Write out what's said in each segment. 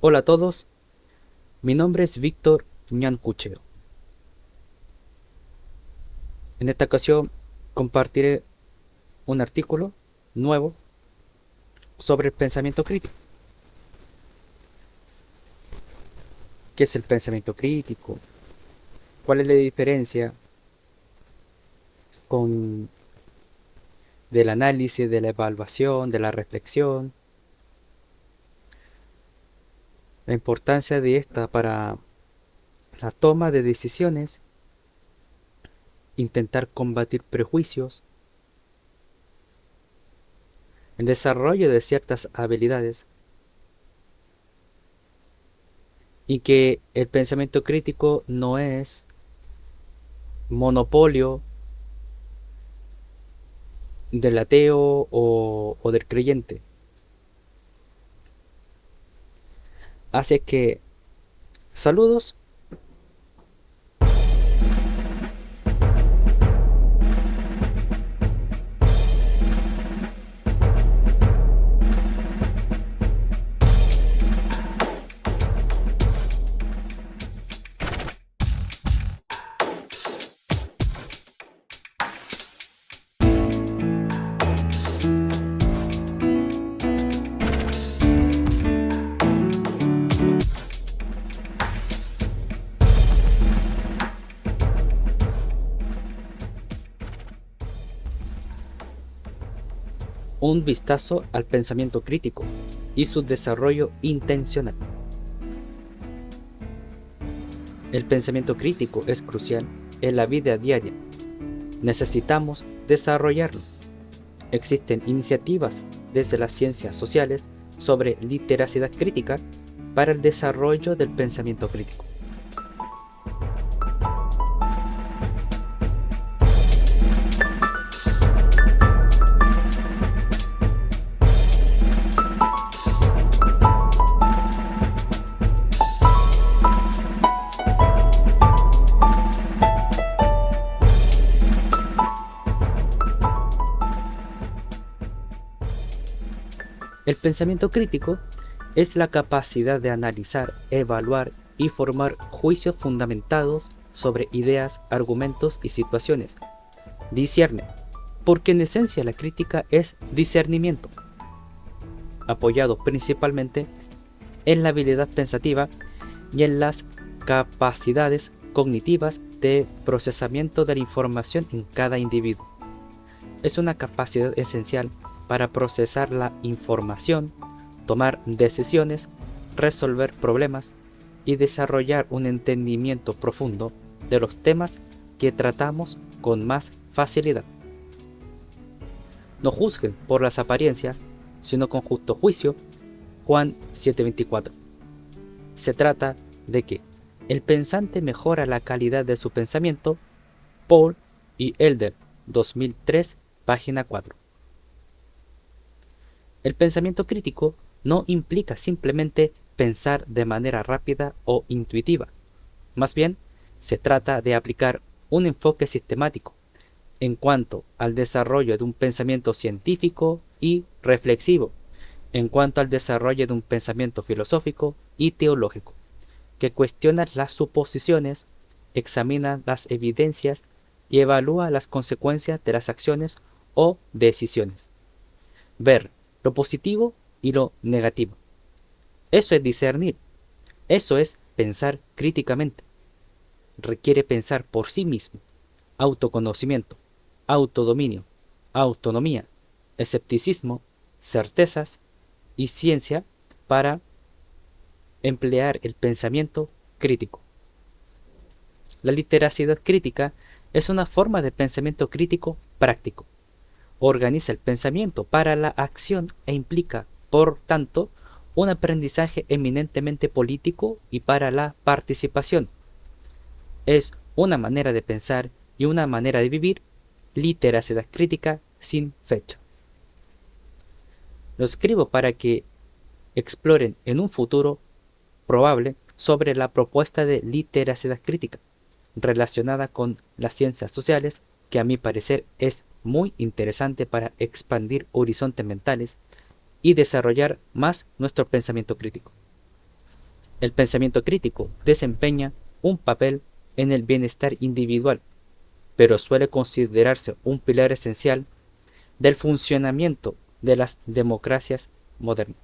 Hola a todos, mi nombre es Víctor Ñancucheo. En esta ocasión compartiré un artículo nuevo sobre el pensamiento crítico. ¿Qué es el pensamiento crítico? ¿Cuál es la diferencia con del análisis, de la evaluación, de la reflexión? La importancia de esta para la toma de decisiones, intentar combatir prejuicios, el desarrollo de ciertas habilidades y que el pensamiento crítico no es monopolio del ateo o del creyente. Así que, saludos. Un vistazo al pensamiento crítico y su desarrollo intencional. El pensamiento crítico es crucial en la vida diaria. Necesitamos desarrollarlo. Existen iniciativas desde las ciencias sociales sobre literacidad crítica para el desarrollo del pensamiento crítico. El pensamiento crítico es la capacidad de analizar, evaluar y formar juicios fundamentados sobre ideas, argumentos y situaciones. Discierne, porque en esencia la crítica es discernimiento, apoyado principalmente en la habilidad pensativa y en las capacidades cognitivas de procesamiento de la información en cada individuo. Es una capacidad esencial para procesar la información, tomar decisiones, resolver problemas y desarrollar un entendimiento profundo de los temas que tratamos con más facilidad. No juzguen por las apariencias, sino con justo juicio. Juan 7:24. Se trata de que el pensante mejora la calidad de su pensamiento. Paul y Elder, 2003, página 4. El pensamiento crítico no implica simplemente pensar de manera rápida o intuitiva. Más bien, se trata de aplicar un enfoque sistemático en cuanto al desarrollo de un pensamiento científico y reflexivo, en cuanto al desarrollo de un pensamiento filosófico y teológico, que cuestiona las suposiciones, examina las evidencias y evalúa las consecuencias de las acciones o decisiones. Ver lo positivo y lo negativo. Eso es discernir. Eso es pensar críticamente. Requiere pensar por sí mismo. Autoconocimiento, autodominio, autonomía, escepticismo, certezas y ciencia para emplear el pensamiento crítico. La literacidad crítica es una forma de pensamiento crítico práctico. Organiza el pensamiento para la acción e implica, por tanto, un aprendizaje eminentemente político y para la participación. Es una manera de pensar y una manera de vivir, literacidad crítica sin fecha. Lo escribo para que exploren en un futuro probable sobre la propuesta de literacidad crítica relacionada con las ciencias sociales, que a mi parecer es muy interesante para expandir horizontes mentales y desarrollar más nuestro pensamiento crítico. El pensamiento crítico desempeña un papel en el bienestar individual, pero suele considerarse un pilar esencial del funcionamiento de las democracias modernas.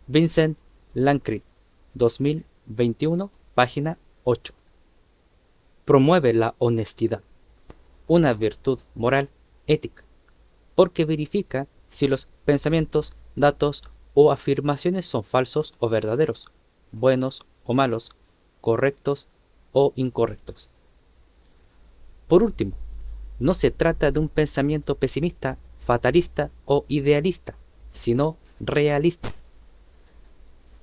Vincent Lancret, 2021, página 8. Promueve la honestidad, una virtud moral ética, porque verifica si los pensamientos, datos o afirmaciones son falsos o verdaderos, buenos o malos, correctos o incorrectos. Por último, no se trata de un pensamiento pesimista, fatalista o idealista, sino realista.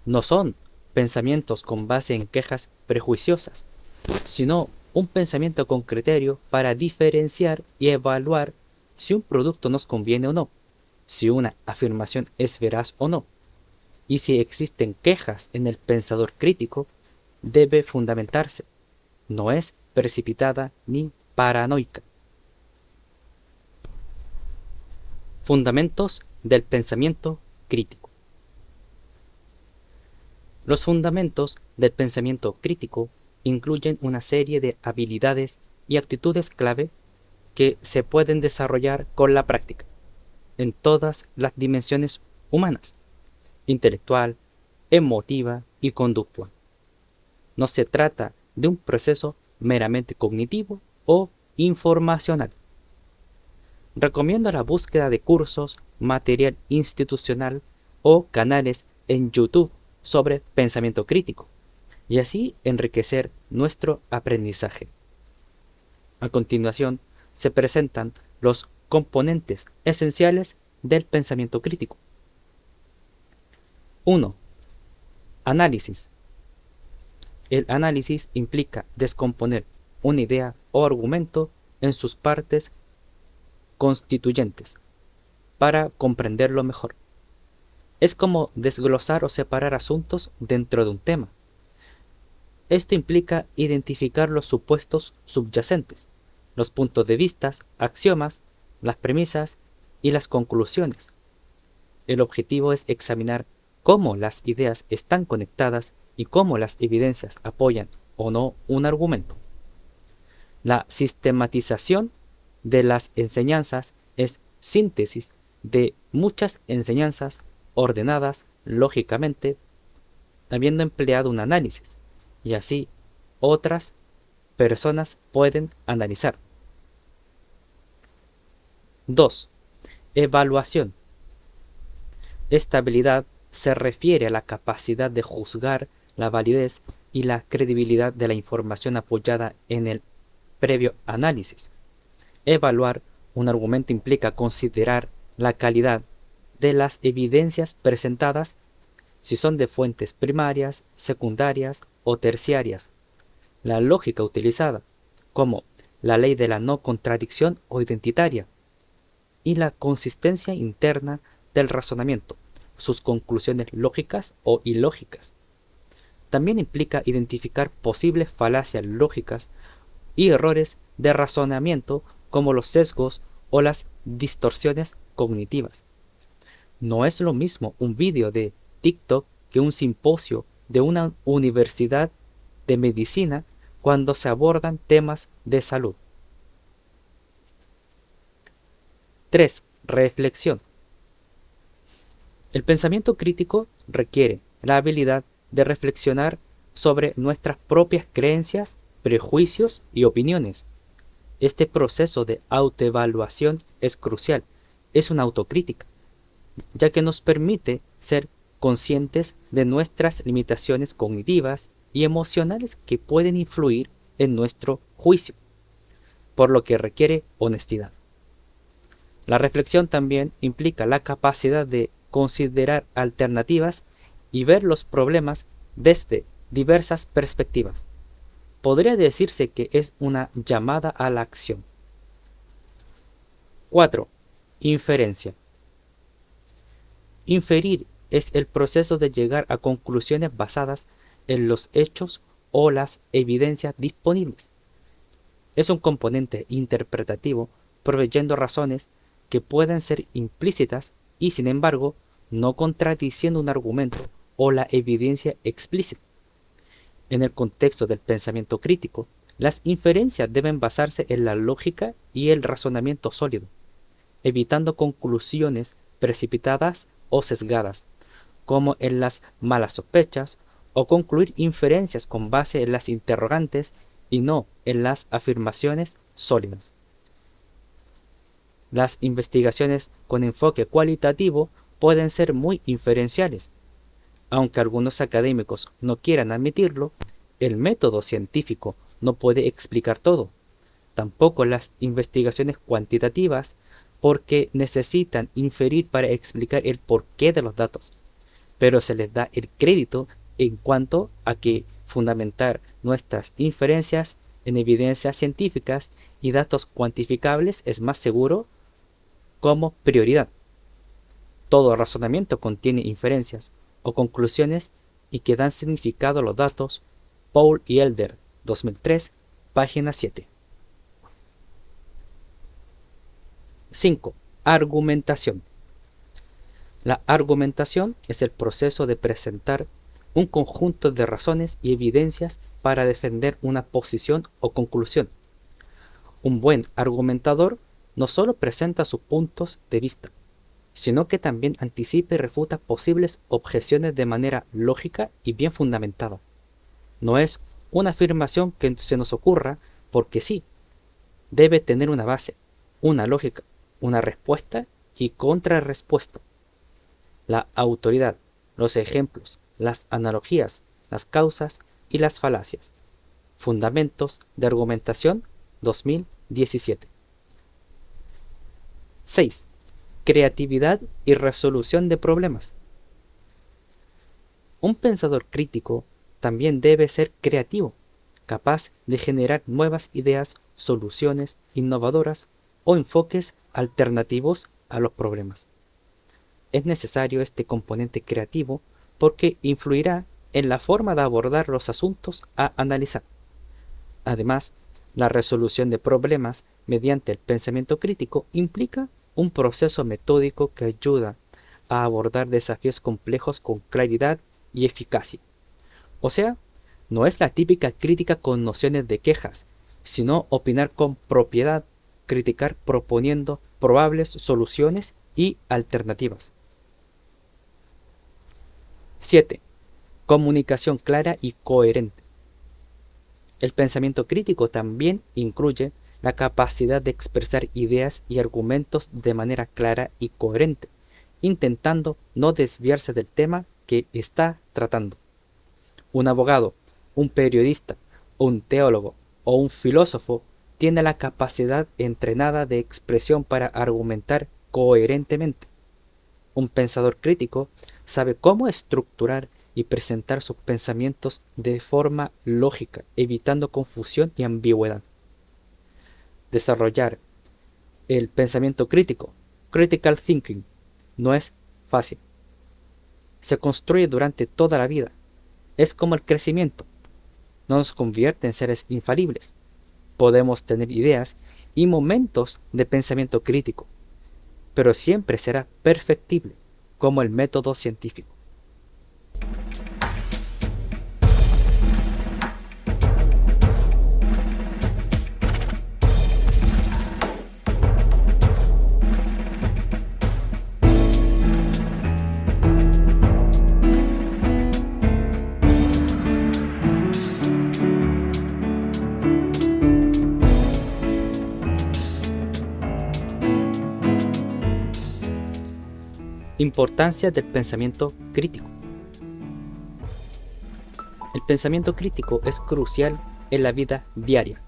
No son pensamientos con base en quejas prejuiciosas, sino un pensamiento con criterio para diferenciar y evaluar si un producto nos conviene o no, si una afirmación es veraz o no, y si existen quejas en el pensador crítico, debe fundamentarse, no es precipitada ni paranoica. Fundamentos del pensamiento crítico. Los fundamentos del pensamiento crítico incluyen una serie de habilidades y actitudes clave que se pueden desarrollar con la práctica, en todas las dimensiones humanas, intelectual, emotiva y conductual. No se trata de un proceso meramente cognitivo o informacional. Recomiendo la búsqueda de cursos, material institucional o canales en YouTube sobre pensamiento crítico, y así enriquecer nuestro aprendizaje. A continuación, se presentan los componentes esenciales del pensamiento crítico. 1. Análisis. El análisis implica descomponer una idea o argumento en sus partes constituyentes para comprenderlo mejor. Es como desglosar o separar asuntos dentro de un tema. Esto implica identificar los supuestos subyacentes, los puntos de vista, axiomas, las premisas y las conclusiones. El objetivo es examinar cómo las ideas están conectadas y cómo las evidencias apoyan o no un argumento. La sistematización de las enseñanzas es síntesis de muchas enseñanzas ordenadas lógicamente, habiendo empleado un análisis, y así otras personas pueden analizar. 2. Evaluación. Esta habilidad se refiere a la capacidad de juzgar la validez y la credibilidad de la información apoyada en el previo análisis. Evaluar un argumento implica considerar la calidad de las evidencias presentadas, si son de fuentes primarias, secundarias o terciarias, la lógica utilizada, como la ley de la no contradicción o identitaria, y la consistencia interna del razonamiento, sus conclusiones lógicas o ilógicas. También implica identificar posibles falacias lógicas y errores de razonamiento como los sesgos o las distorsiones cognitivas. No es lo mismo un vídeo de TikTok que un simposio de una universidad de medicina cuando se abordan temas de salud. 3. Reflexión. El pensamiento crítico requiere la habilidad de reflexionar sobre nuestras propias creencias, prejuicios y opiniones. Este proceso de autoevaluación es crucial, es una autocrítica, ya que nos permite ser conscientes de nuestras limitaciones cognitivas y emocionales que pueden influir en nuestro juicio, por lo que requiere honestidad. La reflexión también implica la capacidad de considerar alternativas y ver los problemas desde diversas perspectivas. Podría decirse que es una llamada a la acción. 4. Inferencia. Inferir es el proceso de llegar a conclusiones basadas en los hechos o las evidencias disponibles. Es un componente interpretativo proveyendo razones que pueden ser implícitas y, sin embargo, no contradiciendo un argumento o la evidencia explícita. En el contexto del pensamiento crítico, las inferencias deben basarse en la lógica y el razonamiento sólido, evitando conclusiones precipitadas o sesgadas, como en las malas sospechas, o concluir inferencias con base en las interrogantes y no en las afirmaciones sólidas. Las investigaciones con enfoque cualitativo pueden ser muy inferenciales. Aunque algunos académicos no quieran admitirlo, el método científico no puede explicar todo. Tampoco las investigaciones cuantitativas, porque necesitan inferir para explicar el porqué de los datos, pero se les da el crédito en cuanto a que fundamentar nuestras inferencias en evidencias científicas y datos cuantificables es más seguro como prioridad. Todo razonamiento contiene inferencias o conclusiones y que dan significado a los datos. Paul y Elder, 2003, página 7. 5. Argumentación. La argumentación es el proceso de presentar un conjunto de razones y evidencias para defender una posición o conclusión. Un buen argumentador no solo presenta sus puntos de vista, sino que también anticipa y refuta posibles objeciones de manera lógica y bien fundamentada. No es una afirmación que se nos ocurra porque sí. Debe tener una base, una lógica, una respuesta y contrarrespuesta. La autoridad, los ejemplos, las analogías, las causas y las falacias. Fundamentos de argumentación, 2017. 6. Creatividad y resolución de problemas. Un pensador crítico también debe ser creativo, capaz de generar nuevas ideas, soluciones innovadoras o enfoques alternativos a los problemas. Es necesario este componente creativo porque influirá en la forma de abordar los asuntos a analizar. Además, la resolución de problemas mediante el pensamiento crítico implica un proceso metódico que ayuda a abordar desafíos complejos con claridad y eficacia. O sea, no es la típica crítica con nociones de quejas, sino opinar con propiedad, criticar proponiendo probables soluciones y alternativas. 7. Comunicación clara y coherente. El pensamiento crítico también incluye la capacidad de expresar ideas y argumentos de manera clara y coherente, intentando no desviarse del tema que está tratando. Un abogado, un periodista, un teólogo o un filósofo tiene la capacidad entrenada de expresión para argumentar coherentemente. Un pensador crítico sabe cómo estructurar y presentar sus pensamientos de forma lógica, evitando confusión y ambigüedad. Desarrollar el pensamiento crítico, critical thinking, no es fácil. Se construye durante toda la vida. Es como el crecimiento. No nos convierte en seres infalibles. Podemos tener ideas y momentos de pensamiento crítico, pero siempre será perfectible, como el método científico. Importancia del pensamiento crítico. El pensamiento crítico es crucial en la vida diaria.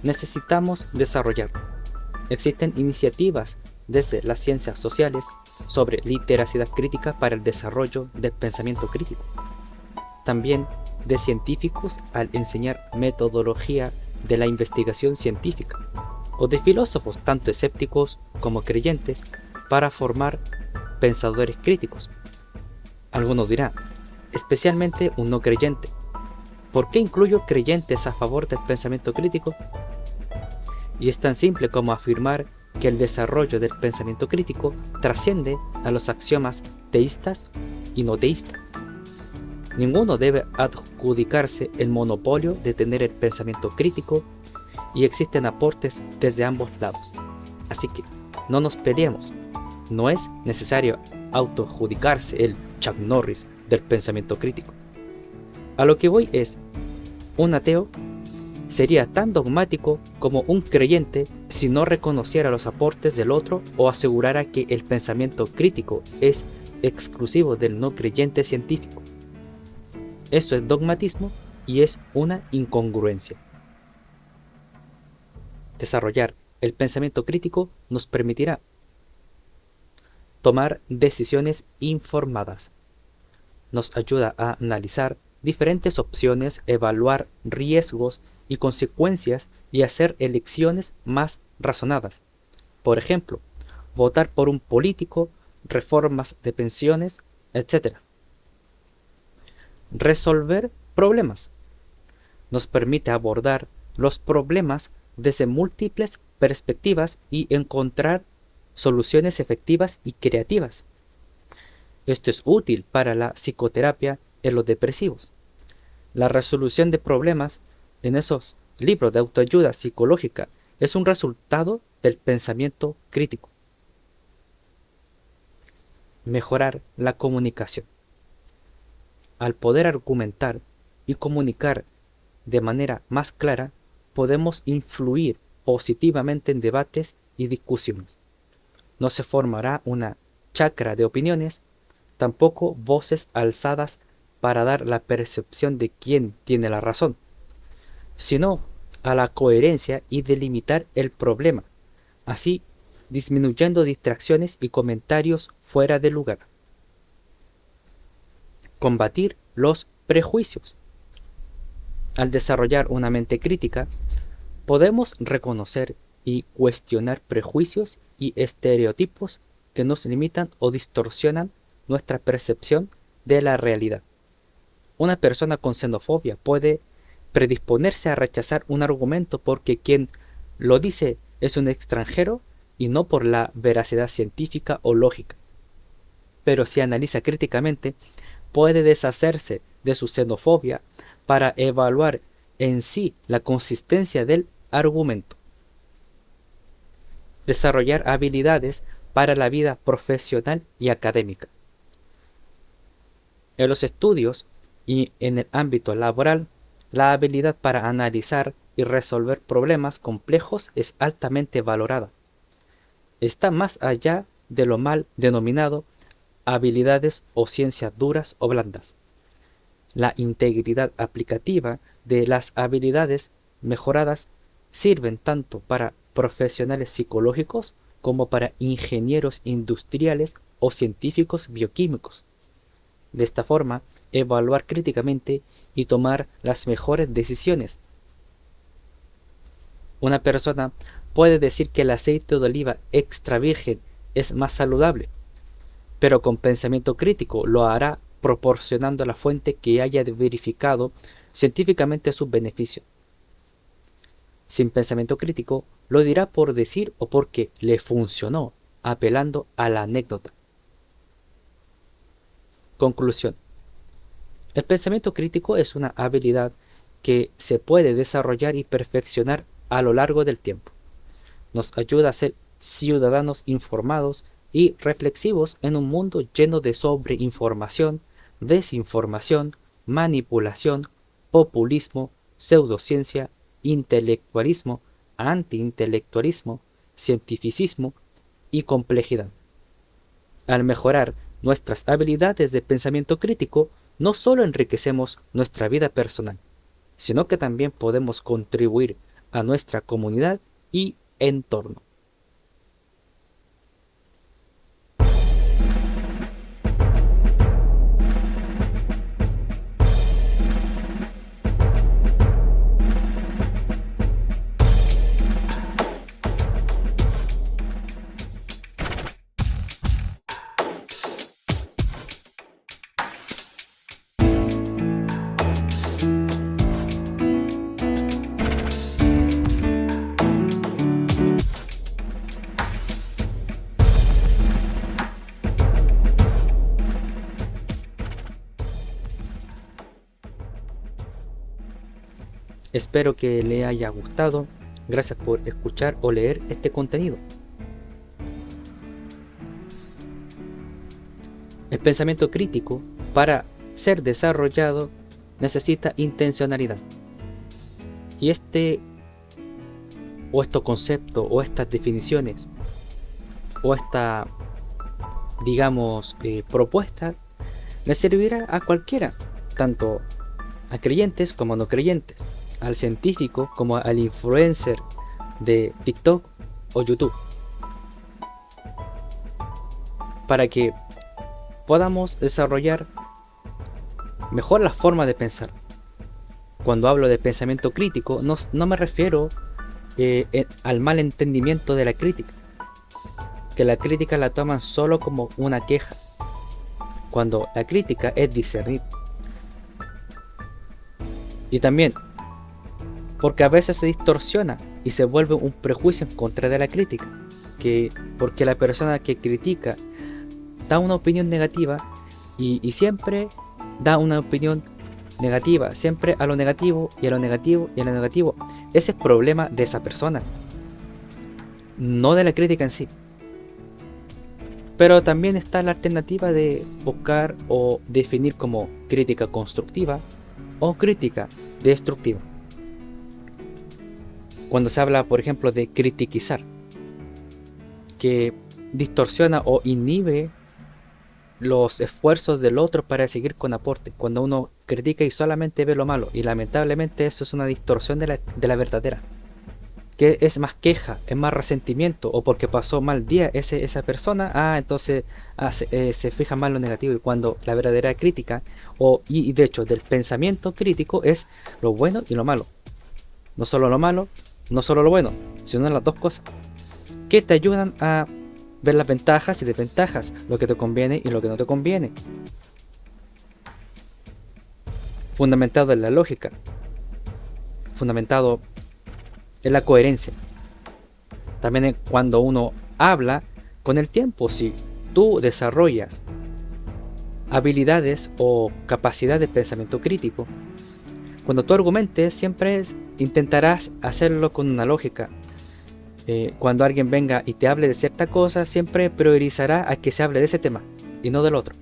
Necesitamos desarrollarlo. Existen iniciativas desde las ciencias sociales sobre literacidad crítica para el desarrollo del pensamiento crítico. También de científicos al enseñar metodología de la investigación científica, o de filósofos tanto escépticos como creyentes para formar pensadores críticos. Algunos dirán, especialmente un no creyente, ¿por qué incluyo creyentes a favor del pensamiento crítico? Y es tan simple como afirmar que el desarrollo del pensamiento crítico trasciende a los axiomas teístas y no teístas. Ninguno debe adjudicarse el monopolio de tener el pensamiento crítico y existen aportes desde ambos lados. Así que no nos peleemos. No es necesario autoadjudicarse el Chuck Norris del pensamiento crítico. A lo que voy es, un ateo sería tan dogmático como un creyente si no reconociera los aportes del otro o asegurara que el pensamiento crítico es exclusivo del no creyente científico. Eso es dogmatismo y es una incongruencia. Desarrollar el pensamiento crítico nos permitirá tomar decisiones informadas. Nos ayuda a analizar diferentes opciones, evaluar riesgos y consecuencias y hacer elecciones más razonadas. Por ejemplo, votar por un político, reformas de pensiones, etc. Resolver problemas. Nos permite abordar los problemas desde múltiples perspectivas y encontrar soluciones efectivas y creativas. Esto es útil para la psicoterapia en los depresivos. La resolución de problemas en esos libros de autoayuda psicológica es un resultado del pensamiento crítico. Mejorar la comunicación. Al poder argumentar y comunicar de manera más clara, podemos influir positivamente en debates y discusiones. No se formará una chacra de opiniones, tampoco voces alzadas para dar la percepción de quién tiene la razón, sino a la coherencia y delimitar el problema, así disminuyendo distracciones y comentarios fuera de lugar. Combatir los prejuicios. Al desarrollar una mente crítica, podemos reconocer y cuestionar prejuicios y estereotipos que nos limitan o distorsionan nuestra percepción de la realidad. Una persona con xenofobia puede predisponerse a rechazar un argumento porque quien lo dice es un extranjero y no por la veracidad científica o lógica. Pero si analiza críticamente, puede deshacerse de su xenofobia para evaluar en sí la consistencia del argumento. Desarrollar habilidades para la vida profesional y académica. En los estudios y en el ámbito laboral, la habilidad para analizar y resolver problemas complejos es altamente valorada. Está más allá de lo mal denominado habilidades o ciencias duras o blandas. La integridad aplicativa de las habilidades mejoradas sirven tanto para profesionales psicológicos como para ingenieros industriales o científicos bioquímicos. De esta forma, evaluar críticamente y tomar las mejores decisiones. Una persona puede decir que el aceite de oliva extra virgen es más saludable, pero con pensamiento crítico lo hará proporcionando a la fuente que haya verificado científicamente sus beneficios. Sin pensamiento crítico, lo dirá por decir o porque le funcionó, apelando a la anécdota. Conclusión. El pensamiento crítico es una habilidad que se puede desarrollar y perfeccionar a lo largo del tiempo. Nos ayuda a ser ciudadanos informados y reflexivos en un mundo lleno de sobreinformación, desinformación, manipulación, populismo, pseudociencia, intelectualismo, antiintelectualismo, cientificismo y complejidad. Al mejorar nuestras habilidades de pensamiento crítico, no solo enriquecemos nuestra vida personal, sino que también podemos contribuir a nuestra comunidad y entorno. Espero que le haya gustado. Gracias por escuchar o leer este contenido. El pensamiento crítico, para ser desarrollado, necesita intencionalidad. Y estos conceptos, o estas definiciones, o esta, digamos, propuesta, le servirá a cualquiera, tanto a creyentes como a no creyentes, al científico como al influencer de TikTok o YouTube, para que podamos desarrollar mejor la forma de pensar. Cuando hablo de pensamiento crítico, no me refiero al mal entendimiento de la crítica, que la crítica la toman solo como una queja, cuando la crítica es discernir. Y también porque a veces se distorsiona y se vuelve un prejuicio en contra de la crítica, porque la persona que critica da una opinión negativa y siempre da una opinión negativa, siempre a lo negativo y a lo negativo y a lo negativo. Ese es el problema de esa persona, no de la crítica en sí. Pero también está la alternativa de buscar o definir como crítica constructiva o crítica destructiva. Cuando se habla, por ejemplo, de critiquizar, que distorsiona o inhibe los esfuerzos del otro para seguir con aporte. Cuando uno critica y solamente ve lo malo, y lamentablemente eso es una distorsión de la verdadera, que es más queja, es más resentimiento, o porque pasó mal día esa persona, entonces se fija más lo negativo, y cuando la verdadera crítica, y de hecho del pensamiento crítico, es lo bueno y lo malo, no solo lo malo, no solo lo bueno, sino las dos cosas, que te ayudan a ver las ventajas y desventajas, lo que te conviene y lo que no te conviene, fundamentado en la lógica, fundamentado en la coherencia. También cuando uno habla con el tiempo, si tú desarrollas habilidades o capacidad de pensamiento crítico, cuando tú argumentes siempre intentarás hacerlo con una lógica. Cuando alguien venga y te hable de cierta cosa, siempre priorizará a que se hable de ese tema y no del otro.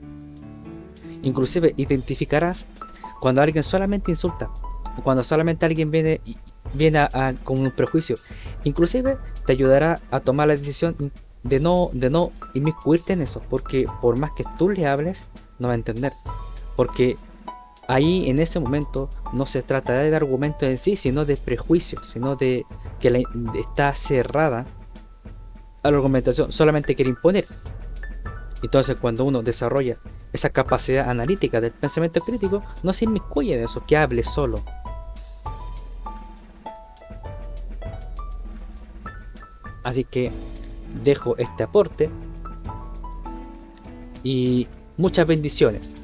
Inclusive identificarás cuando alguien solamente insulta, o cuando solamente alguien viene con un prejuicio. Inclusive te ayudará a tomar la decisión de no inmiscuirte en eso, porque por más que tú le hables, no va a entender, porque ahí en ese momento no se tratará de argumentos en sí, sino de prejuicios, sino de que está cerrada a la argumentación, solamente quiere imponer. Entonces cuando uno desarrolla esa capacidad analítica del pensamiento crítico, no se inmiscuye en eso, que hable solo. Así que dejo este aporte y muchas bendiciones.